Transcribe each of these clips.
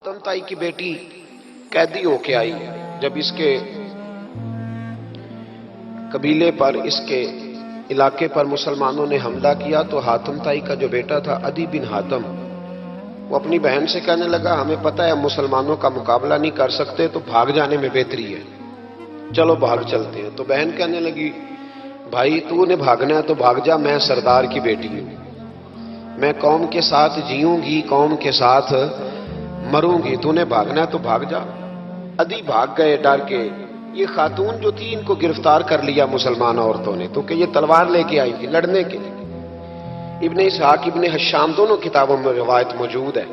حاتم تائی کی بیٹی قیدی ہو کے آئی جب اس کے قبیلے پر، اس کے علاقے پر مسلمانوں نے حملہ کیا تو حاتم تائی کا جو بیٹا تھا عدی بن حاتم، وہ اپنی بہن سے کہنے لگا ہمیں پتہ ہے ہم مسلمانوں کا مقابلہ نہیں کر سکتے تو بھاگ جانے میں بہتری ہے، چلو بھاگ چلتے ہیں۔ تو بہن کہنے لگی بھائی تو نے بھاگنا ہے تو بھاگ جا، میں سردار کی بیٹی ہوں، میں قوم کے ساتھ جیوں گی، قوم کے ساتھ مروں گی، تو نے بھاگنا ہے تو بھاگ جا۔ عدی بھاگ گئے ڈر کے۔ یہ خاتون جو تھی ان کو گرفتار کر لیا مسلمان عورتوں نے، تو کہ یہ تلوار لے کے آئی تھی لڑنے کے لیے۔ ابن اسحاق ابن حشام دونوں کتابوں میں روایت موجود ہے۔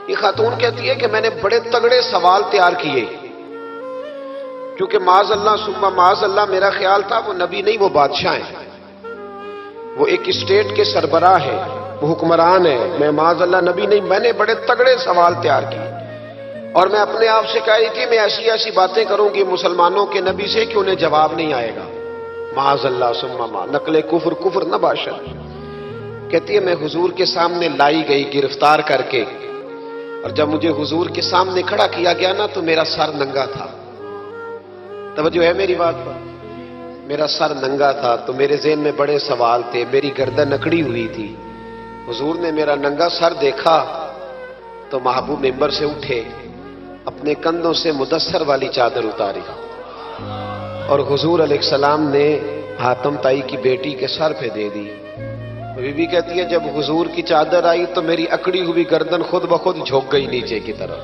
یہ خاتون کہتی ہے کہ میں نے بڑے تگڑے سوال تیار کیے، کیونکہ معاذ اللہ ثم معاذ اللہ میرا خیال تھا وہ نبی نہیں، وہ بادشاہ ہیں، وہ ایک اسٹیٹ کے سربراہ ہے، وہ حکمران ہے، میں معاذ اللہ نبی نہیں۔ میں نے بڑے تگڑے سوال تیار کیے اور میں اپنے آپ سے کہہ رہی تھی میں ایسی ایسی باتیں کروں گی مسلمانوں کے نبی سے کہ انہیں جواب نہیں آئے گا، معاذ اللہ ثم معاذ، نقل کفر کفر نہ باشد۔ کہتی ہے میں حضور کے سامنے لائی گئی گرفتار کر کے، اور جب مجھے حضور کے سامنے کھڑا کیا گیا نا تو میرا سر ننگا تھا۔ توجہ ہے میری بات پر؟ میرا سر ننگا تھا تو میرے ذہن میں بڑے سوال تھے، میری گردن اکڑی ہوئی تھی۔ حضور نے میرا ننگا سر دیکھا تو محبوب ممبر سے اٹھے، اپنے کندھوں سے مدثر والی چادر اتاری اور حضور علیہ السلام نے حاتم تائی کی بیٹی کے سر پہ دے دی۔ بی بی کہتی ہے جب حضور کی چادر آئی تو میری اکڑی ہوئی گردن خود بخود جھک گئی نیچے کی طرف،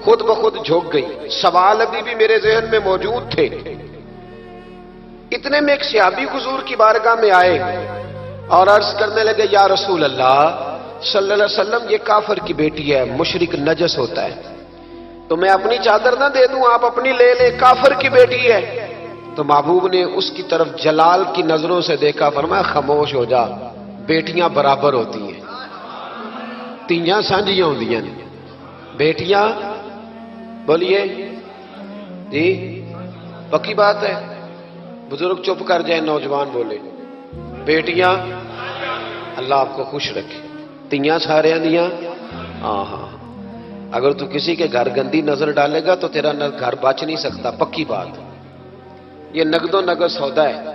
خود بخود جھک گئی۔ سوال ابھی بھی میرے ذہن میں موجود تھے۔ اتنے میں ایک صحابی حضور کی بارگاہ میں آئے اور عرض کرنے لگے یا رسول اللہ صلی اللہ علیہ وسلم یہ کافر کی بیٹی ہے، مشرک نجس ہوتا ہے، تو میں اپنی چادر نہ دے دوں، آپ اپنی لے لیں، کافر کی بیٹی ہے۔ تو محبوب نے اس کی طرف جلال کی نظروں سے دیکھا، فرمایا خاموش ہو جا، بیٹیاں برابر ہوتی ہیں، تیاں سانجیاں ہوندیاں نے، بیٹیاں بولیے جی پکی بات ہے، بزرگ چپ کر جائیں، نوجوان بولے بیٹیاں، اللہ آپ کو خوش رکھے، تیاں سارے دیاں، ہاں ہاں، اگر تو کسی کے گھر گندی نظر ڈالے گا تو تیرا گھر بچ نہیں سکتا، پکی بات۔ یہ نقد و نقد سودا ہے،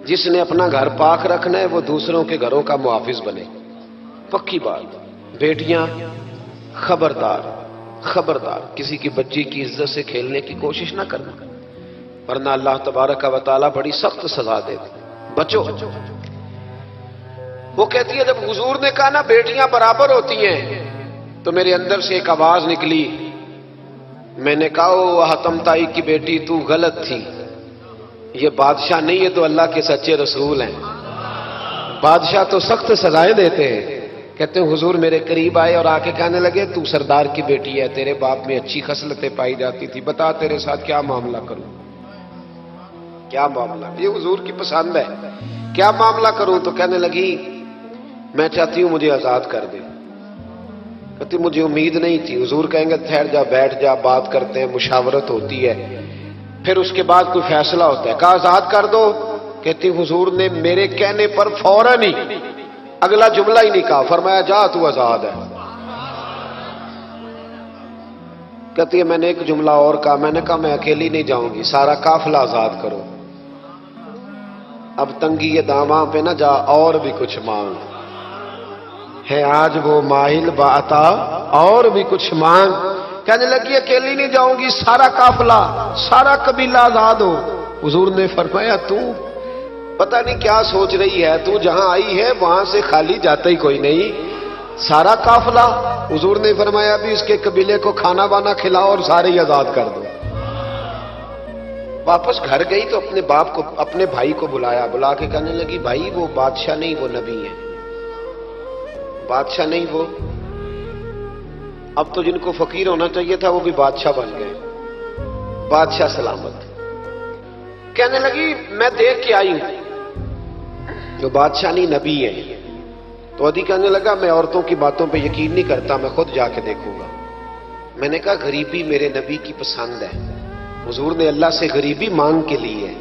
جس نے اپنا گھر پاک رکھنا ہے وہ دوسروں کے گھروں کا محافظ بنے، پکی بات۔ بیٹیاں خبردار خبردار، کسی کی بچی کی عزت سے کھیلنے کی کوشش نہ کرنا، ورنہ اللہ تبارک و تعالیٰ بڑی سخت سزا دیتے، بچو۔ وہ کہتی ہے جب حضور نے کہا نا بیٹیاں برابر ہوتی ہیں تو میرے اندر سے ایک آواز نکلی، میں نے کہا او حاتم تائی کی بیٹی تو غلط تھی، یہ بادشاہ نہیں، یہ تو اللہ کے سچے رسول ہیں، بادشاہ تو سخت سزائیں دیتے ہیں۔ کہتے ہیں حضور میرے قریب آئے اور آ کے کہنے لگے تو سردار کی بیٹی ہے، تیرے باپ میں اچھی خصلتیں پائی جاتی تھی، بتا تیرے ساتھ کیا معاملہ کروں، کیا معاملہ، یہ حضور کی پسند ہے، کیا معاملہ کروں؟ تو کہنے لگی میں چاہتی ہوں مجھے آزاد کر دے۔ کہتی مجھے امید نہیں تھی، حضور کہیں گے ٹھہر جا، بیٹھ جا، بات کرتے ہیں، مشاورت ہوتی ہے، پھر اس کے بعد کوئی فیصلہ ہوتا ہے، کہا آزاد کر دو۔ کہتی حضور نے میرے کہنے پر فوراً ہی اگلا جملہ ہی نہیں کہا، فرمایا جا تو آزاد ہے۔ کہتی ہے میں نے ایک جملہ اور کہا، میں نے کہا میں اکیلی نہیں جاؤں گی، سارا قافلہ آزاد کرو، اب تنگی یہ داماں پہ نہ جا، اور بھی کچھ مانگ ہے آج وہ ماہل باتا، اور بھی کچھ مانگ۔ کہنے لگی اکیلی نہیں جاؤں گی، سارا قافلہ سارا قبیلہ آزاد ہو۔ حضور نے فرمایا تو پتہ نہیں کیا سوچ رہی ہے، تو جہاں آئی ہے وہاں سے خالی جاتا ہی کوئی نہیں، سارا قافلہ۔ حضور نے فرمایا بھی اس کے قبیلے کو کھانا بانا کھلاؤ اور سارے ہی آزاد کر دو۔ واپس گھر گئی تو اپنے باپ کو، اپنے بھائی کو بلایا، بلا کے کہنے لگی بھائی وہ بادشاہ نہیں وہ نبی ہے، بادشاہ نہیں وہ، اب تو جن کو فقیر ہونا چاہیے تھا وہ بھی بادشاہ بن گئے، بادشاہ سلامت۔ کہنے لگی میں دیکھ کے آئی ہوں جو بادشاہ نہیں نبی ہے۔ تو عدی کہنے لگا میں عورتوں کی باتوں پہ یقین نہیں کرتا، میں خود جا کے دیکھوں گا۔ میں نے کہا غریبی میرے نبی کی پسند ہے، حضور نے اللہ سے غریبی مانگ کے لی ہے،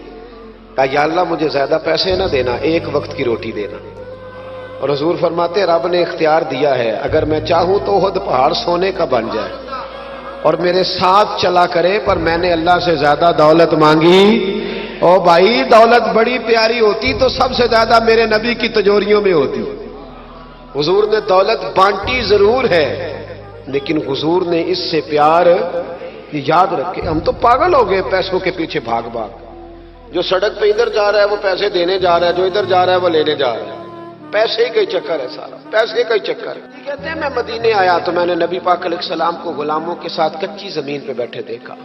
کہا یا اللہ مجھے زیادہ پیسے نہ دینا، ایک وقت کی روٹی دینا۔ اور حضور فرماتے رب نے اختیار دیا ہے، اگر میں چاہوں تو احد پہاڑ سونے کا بن جائے اور میرے ساتھ چلا کرے، پر میں نے اللہ سے زیادہ دولت مانگی۔ او بھائی، دولت بڑی پیاری ہوتی تو سب سے زیادہ میرے نبی کی تجوریوں میں ہوتی۔ حضور نے دولت بانٹی ضرور ہے، لیکن حضور نے اس سے پیار یاد رکھے۔ ہم تو پاگل ہو گئے پیسوں کے پیچھے بھاگ بھاگ، جو سڑک پہ ادھر جا رہا ہے وہ پیسے دینے جا رہا ہے، جو ادھر جا رہا ہے وہ لینے جا رہا ہے۔ پیسے کا ہی چکر ہے، سارا پیسے کا ہی چکر ہے۔ کہتے ہیں میں مدینے آیا تو میں نے نبی پاک علیہ السلام کو غلاموں کے ساتھ کچی زمین پہ بیٹھے دیکھا،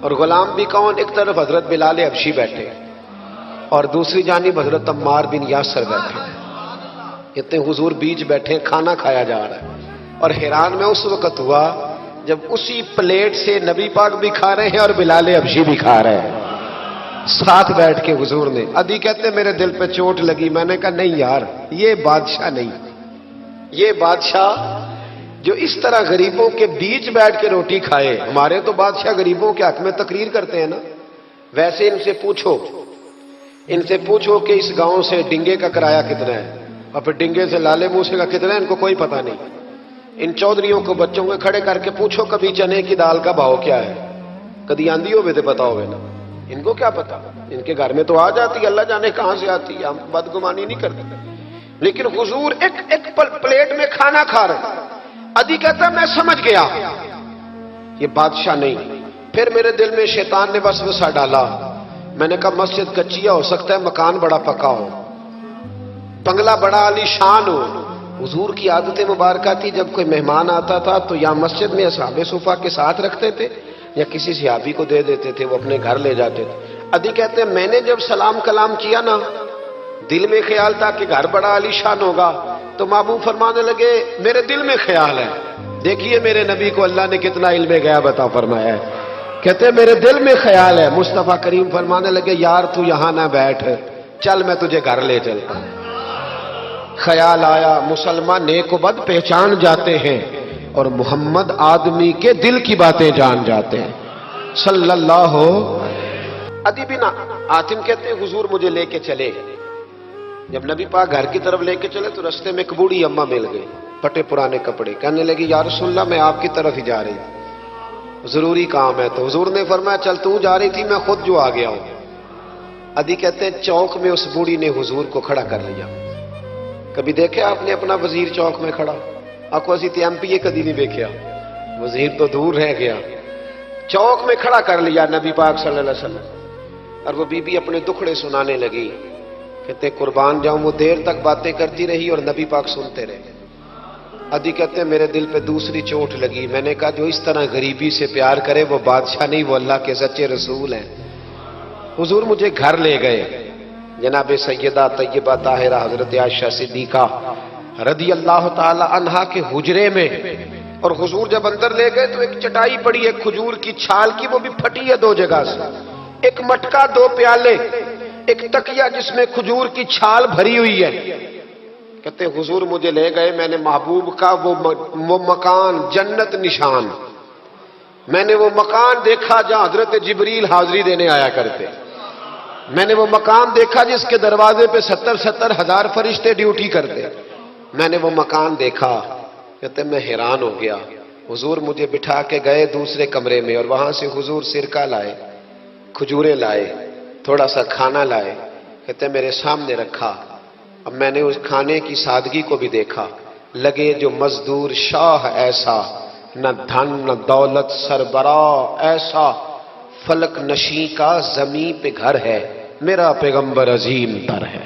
اور غلام بھی کون؟ ایک طرف حضرت بلال حبشی بیٹھے اور دوسری جانب حضرت عمار بن یاسر بیٹھے۔ کہتے ہیں حضور بیچ بیٹھے، کھانا کھایا جا رہا ہے، اور حیران میں اس وقت ہوا جب اسی پلیٹ سے نبی پاک بھی کھا رہے ہیں اور بلال حبشی بھی کھا رہے ہیں ساتھ بیٹھ کے حضور نے۔ ادھی کہتے میرے دل پہ چوٹ لگی، میں نے کہا نہیں یار، یہ بادشاہ نہیں، یہ بادشاہ جو اس طرح غریبوں کے بیچ بیٹھ کے روٹی کھائے۔ ہمارے تو بادشاہ غریبوں کے حق میں تقریر کرتے ہیں نا، ویسے ان سے پوچھو کہ اس گاؤں سے ڈنگے کا کرایہ کتنا ہے، اور پھر ڈنگے سے لالے موسے کا کتنا ہے، ان کو کوئی پتہ نہیں۔ ان چودھریوں کو بچوں کو کھڑے کر کے پوچھو کبھی چنے کی دال کا بھاؤ کیا ہے، کدی آندھی ہوئے تو پتا ہوئے نا، ان کو کیا پتا؟ ان کے گھر میں تو آ جاتی، اللہ جانے کہاں سے آتی، ہم بدگمانی نہیں کرتے۔ لیکن حضور ایک پلیٹ میں کھانا کھا رہے۔ ادھی کہتا میں سمجھ گیا یہ بادشاہ نہیں۔ پھر میرے دل میں شیطان نے وسوسہ ڈالا، میں نے کہا مسجد کچیا ہو سکتا ہے، مکان بڑا پکا ہو، بنگلہ بڑا عالی شان ہو۔ حضور کی عادت مبارکہ تھی جب کوئی مہمان آتا تھا تو یا مسجد میں اصحاب صفہ کے ساتھ رکھتے تھے یا کسی صحابی کو دے دیتے تھے، وہ اپنے گھر لے جاتے تھے۔ ادھی کہتے ہیں میں نے جب سلام کلام کیا نا، دل میں خیال تھا کہ گھر بڑا عالی شان ہوگا، تو محبوب فرمانے لگے میرے دل میں خیال ہے، دیکھیے میرے نبی کو اللہ نے کتنا علم غیب عطا فرمایا ہے۔ کہتے ہیں میرے دل میں خیال ہے۔ مصطفیٰ کریم فرمانے لگے یار تو یہاں نہ بیٹھ، چل میں تجھے گھر لے چلتا ہوں۔ خیال آیا مسلمان نیک و بد پہچان جاتے ہیں، اور محمد آدمی کے دل کی باتیں جان جاتے ہیں صلی اللہ۔ ادی بن حاتم کہتے ہیں حضور مجھے لے کے چلے۔ جب نبی پاک گھر کی طرف لے کے چلے تو رستے میں ایک بوڑھی اماں مل گئی، پھٹے پرانے کپڑے، کہنے لگی یا رسول اللہ میں آپ کی طرف ہی جا رہی تھی، ضروری کام ہے۔ تو حضور نے فرمایا چل تو جا رہی تھی، میں خود جو آ گیا ہوں۔ ادی کہتے ہیں چوک میں اس بوڑھی نے حضور کو کھڑا کر لیا۔ کبھی دیکھا آپ نے اپنا وزیر چوک میں کھڑا؟ آپ کو اسی ایم پی اے کدی نہیں دیکھا، وزیر تو دور رہ گیا۔ چوک میں کھڑا کر لیا نبی پاک صلی اللہ علیہ وسلم، اور وہ بی بی اپنے دکھڑے سنانے لگی۔ کہتے قربان جاؤں وہ دیر تک باتیں کرتی رہی اور نبی پاک سنتے رہے۔ ادھی کہتے ہیں میرے دل پہ دوسری چوٹ لگی، میں نے کہا جو اس طرح غریبی سے پیار کرے وہ بادشاہ نہیں، وہ اللہ کے سچے رسول ہیں۔ حضور مجھے گھر لے گئے، جناب سیدہ طیبہ طاہرہ حضرت عائشہ صدیقہ رضی اللہ تعالی عنہا کے حجرے میں، اور حضور جب اندر لے گئے تو ایک چٹائی پڑی ہے کھجور کی چھال کی، وہ بھی پھٹی ہے دو جگہ سے، ایک مٹکا، دو پیالے، ایک تکیہ جس میں کھجور کی چھال بھری ہوئی ہے۔ کہتے حضور مجھے لے گئے، میں نے محبوب کا وہ مکان جنت نشان، میں نے وہ مکان دیکھا جہاں حضرت جبریل حاضری دینے آیا کرتے، میں نے وہ مکان دیکھا جس کے دروازے پہ 70 ہزار فرشتے ڈیوٹی کرتے، میں نے وہ مکان دیکھا۔ کہتے میں حیران ہو گیا۔ حضور مجھے بٹھا کے گئے دوسرے کمرے میں، اور وہاں سے حضور سرکہ لائے، کھجوریں لائے، تھوڑا سا کھانا لائے۔ کہتے میرے سامنے رکھا۔ اب میں نے اس کھانے کی سادگی کو بھی دیکھا، لگے جو مزدور شاہ ایسا، نہ دھن نہ دولت سربراہ ایسا، فلک نشیں کا زمین پہ گھر ہے، میرا پیغمبر عظیم تر ہے۔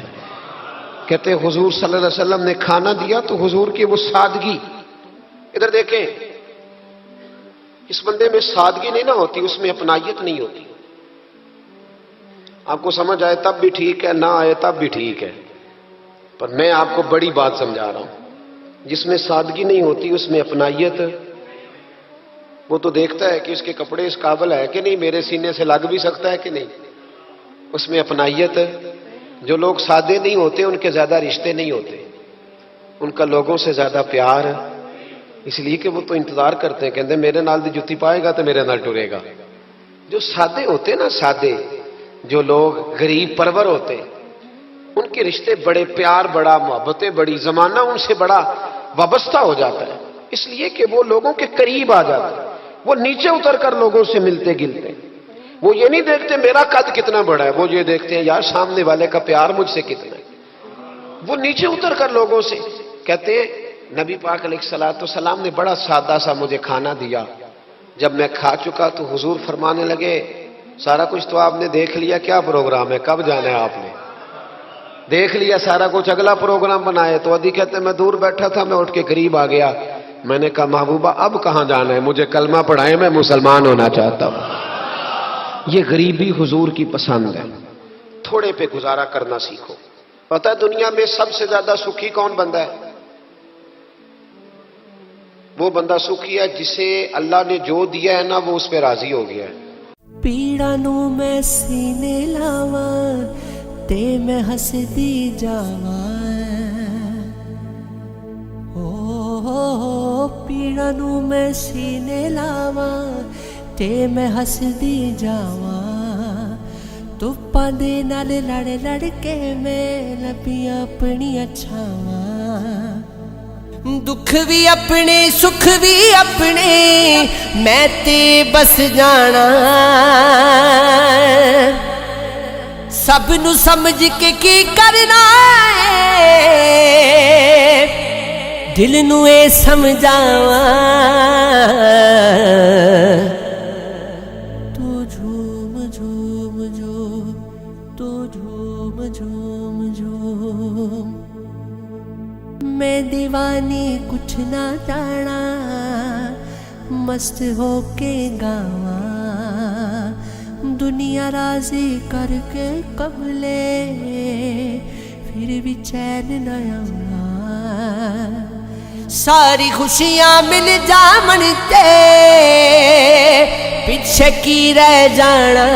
کہتے حضور صلی اللہ علیہ وسلم نے کھانا دیا تو حضور کی وہ سادگی، ادھر دیکھیں اس بندے میں سادگی نہیں نہ ہوتی، اس میں اپنائیت نہیں ہوتی۔ آپ کو سمجھ آئے تب بھی ٹھیک ہے، نہ آئے تب بھی ٹھیک ہے، پر میں آپ کو بڑی بات سمجھا رہا ہوں۔ جس میں سادگی نہیں ہوتی اس میں اپنائیت، وہ تو دیکھتا ہے کہ اس کے کپڑے اس قابل ہے کہ نہیں، میرے سینے سے لگ بھی سکتا ہے کہ نہیں، اس میں اپنائیت۔ جو لوگ سادے نہیں ہوتے ان کے زیادہ رشتے نہیں ہوتے، ان کا لوگوں سے زیادہ پیار، اس لیے کہ وہ تو انتظار کرتے ہیں، کہتے ہیں میرے نال دی جتی پائے گا تو میرے نال ٹرے گا۔ جو سادے ہوتے نا، سادے جو لوگ غریب پرور ہوتے، ان کے رشتے بڑے پیار، بڑا محبتیں، بڑی زمانہ ان سے بڑا وابستہ ہو جاتا ہے، اس لیے کہ وہ لوگوں کے قریب آ جاتا ہے، وہ نیچے اتر کر لوگوں سے ملتے گلتے، وہ یہ نہیں دیکھتے میرا قد کتنا بڑا ہے، وہ یہ دیکھتے ہیں یار سامنے والے کا پیار مجھ سے کتنا ہے۔ وہ نیچے اتر کر لوگوں سے کہتے ہیں نبی پاک علیہ الصلوۃ والسلام نے بڑا سادہ سا مجھے کھانا دیا، جب میں کھا چکا تو حضور فرمانے لگے سارا کچھ تو آپ نے دیکھ لیا، کیا پروگرام ہے، کب جانا ہے؟ آپ نے دیکھ لیا سارا کچھ، اگلا پروگرام بنائے۔ تو ادی کہتے ہیں میں دور بیٹھا تھا، میں اٹھ کے قریب آ گیا، میں نے کہا محبوبہ اب کہاں جانا ہے، مجھے کلمہ پڑھائے، میں مسلمان ہونا چاہتا ہوں۔ یہ غریبی حضور کی پسند ہے، تھوڑے پہ گزارا کرنا سیکھو۔ پتہ ہے دنیا میں سب سے زیادہ سکھی کون بندہ ہے؟ وہ بندہ سکھی ہے جسے اللہ نے جو دیا ہے نا وہ اس پہ راضی ہو گیا ہے۔ پیڑاں نوں میں سینے لاواں تے میں ہسدی جاواں، او پیڑاں نوں میں سینے لاواں تے میں ہسدی جاواں، دھوپاں دے نال لڑ لڑ کے میں لبیاں اپنیاں چھاواں، دکھ بھی اپنے سکھ بھی اپنے میں تے بس جانا، سب نو سمجھ کے کی کرنا ہے، دل نو اے سمجھاواں، تو جھوم جھوم جھوم، تو جھوم جھوم جھوم، میں دیوانی کچھ نہ جانا، مست ہو کے گاواں، دنیا راضی کر کے قبلے پھر بھی چین نہ آنا، ساری خوشیاں مل جامن تے پیچھے کی رہ جانا،